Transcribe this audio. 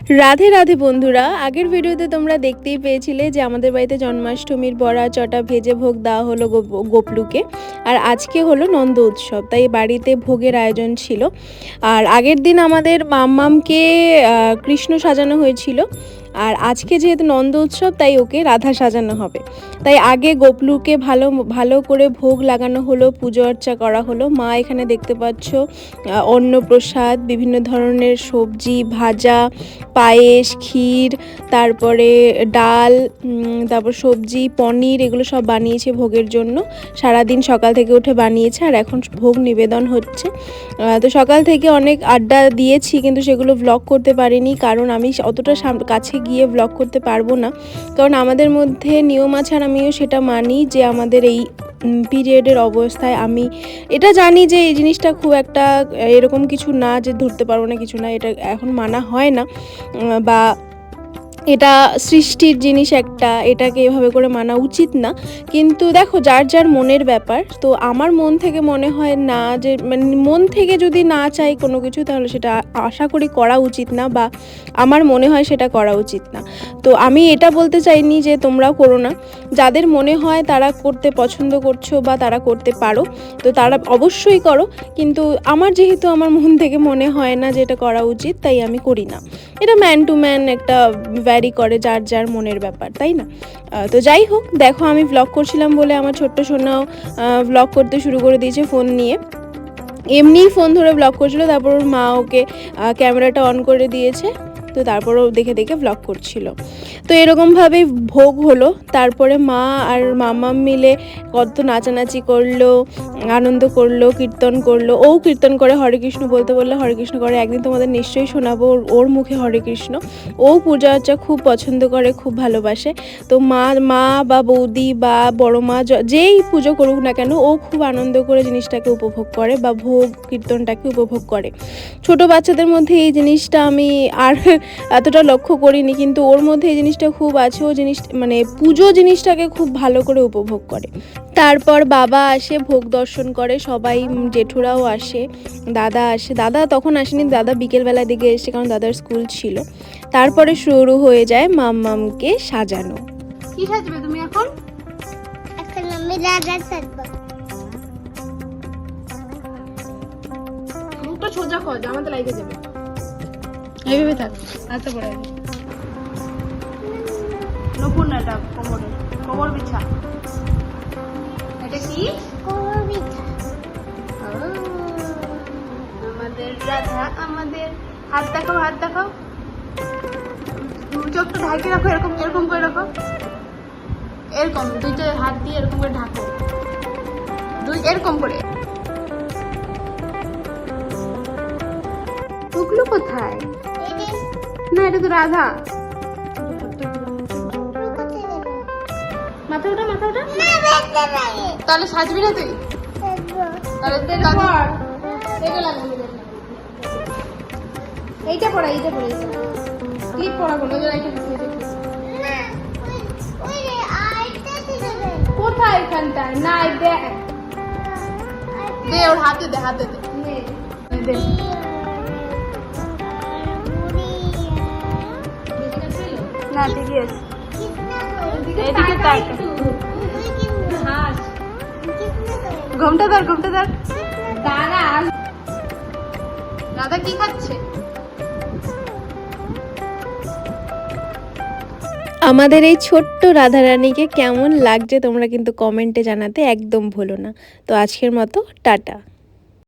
রাধে রাধে বন্ধুরা, আগের ভিডিওতে তোমরা দেখতেই পেয়েছিলে যে আমাদের বাড়িতে জন্মাষ্টমীর বড়া চটা ভেজে ভোগ দেওয়া হলো গোপলুকে। আর আজকে হলো নন্দ উৎসব, তাই বাড়িতে ভোগের আয়োজন ছিল। আর আগের দিন আমাদের মাম্মামকে কৃষ্ণ সাজানো হয়েছিল, আর আজকে যেহেতু নন্দ উৎসব তাই ওকে রাধা সাজানো হবে। তাই আগে গোপলুকে ভালো ভালো করে ভোগ লাগানো হলো, পুজো অর্চা করা হলো। মা এখানে দেখতে পাচ্ছ অন্নপ্রসাদ, বিভিন্ন ধরনের সবজি ভাজা, পায়েস, ক্ষীর, তারপরে ডাল, তারপর সবজি, পনির, এগুলো সব বানিয়েছে ভোগের জন্য। সারাদিন সকাল থেকে উঠে বানিয়েছে, আর এখন ভোগ নিবেদন হচ্ছে। তো সকাল থেকে অনেক আড্ডা দিয়েছি, কিন্তু সেগুলো ব্লগ করতে পারিনি, কারণ আমি অতটা কাছে গিয়ে ব্লগ করতে পারবো না। কারণ আমাদের মধ্যে নিয়ম আছে, আর আমিও সেটা মানি যে আমাদের এই পিরিয়ডের অবস্থায় আমি এটা জানি যে এই জিনিসটা খুব একটা এরকম কিছু না যে ধরতে পারবো না, কিছু না, এটা এখন মানা হয় না, বা এটা সৃষ্টির জিনিস একটা, এটাকে এভাবে করে মানা উচিত না। কিন্তু দেখো, যার যার মনের ব্যাপার। তো আমার মন থেকে মনে হয় না যে, মানে মন থেকে যদি না চাই কোনো কিছু, তাহলে সেটা আশা করি করা উচিত না, বা আমার মনে হয় সেটা করা উচিত না। তো আমি এটা বলতে চাইনি যে তোমরাও করো না। যাদের মনে হয় তারা করতে পছন্দ করছো বা তারা করতে পারো, তো তারা অবশ্যই করো। কিন্তু আমার যেহেতু আমার মন থেকে মনে হয় না যে এটা করা উচিত, তাই আমি করি না। এটা ম্যান টু ম্যান একটা ভ্যারি করে, যার যার মনের ব্যাপার, তাই না? তো যাই হোক, দেখো আমি ভ্লগ করছিলাম বলে আমার ছোট্ট সোনাও ভ্লগ করতে শুরু করে দিয়েছে ফোন নিয়ে। এমনিই ফোন ধরে ভ্লগ করছিল, তারপর ওর মা ওকে ক্যামেরাটা অন করে দিয়েছে, তো তারপরও দেখে দেখে ভ্লগ করছিল। তো এরকমভাবে ভোগ হলো। তারপরে মা আর মাম্মাম মিলে কত নাচানাচি করলো, আনন্দ করলো, কীর্তন করলো। ও কীর্তন করে, হরে কৃষ্ণ বলতে বললে হরে কৃষ্ণ করে। একদিন তোমাদের নিশ্চয়ই শোনাবো ওর মুখে হরে কৃষ্ণ। ও পূজা অর্চা খুব পছন্দ করে, খুব ভালোবাসে। তো মা বা বৌদি বা বড় মা যেই পুজো করুক না কেন, ও খুব আনন্দ করে জিনিসটাকে উপভোগ করে, বা ভোগ কীর্তনটাকে উপভোগ করে। ছোট বাচ্চাদের মধ্যে এই জিনিসটা আমি আর এতটা লক্ষ্য করিনি, কিন্তু ওর মধ্যে এই জিনিসটা খুব আছে। ও মানে পুজো জিনিসটাকে খুব ভালো করে উপভোগ করে। তারপর বাবা আসে, ভোগ দর্শন করে, সবাই, জেঠুরাও আসে, দাদা আসে। দাদা তখন আসেনি, দাদা বিকেলবেলার দিকে এসে, কারণ দাদার স্কুল ছিল। তারপরে শুরু হয়ে যায় মাম্মামকে সাজানো। কি সাজবে তুমি এখন? এখন আমি রাধা সাজবো। মুখটা সোজা কর, জামাতে লাগিয়ে যাবে। এইভাবে থাক, হাতটা পড়ে যাবে। নপুর না, এটা কোমর বিছা। এটা কি? কোমর পিঠা। আমাদের রাধা, আমাদের হাত দেখাও, হাত দেখাও। চোখটা ঢাকে রাখো, এরকম এরকম করে রাখো, এরকম দুইটা হাত দিয়ে এরকম করে ঢাকো, এরকম করে। ওগুলো কোথায়? না, এটা তো রাধা। মাথা ওটা, মাথা ওটা। তাহলে সাজবি না তুই? তাহলে এটা লাগাবি, এইটা পড়া, এইটা পড়া, ক্লিপ পড়াবো না, কোথায় এখানটায়? না, দেখ দে, ওর হাতে দে, হাতে দে, দে। না, ঠিকই আছে। এদিকে তাক, ঘুমটা ধর, ঘুমটা ধর। দাদা কি খাচ্ছে? আমাদের এই ছোট্ট রাধারানীকে কেমন লাগছে তোমরা কিন্তু কমেন্টে জানাতে একদম ভুলো না। তো আজকের মতো টাটা।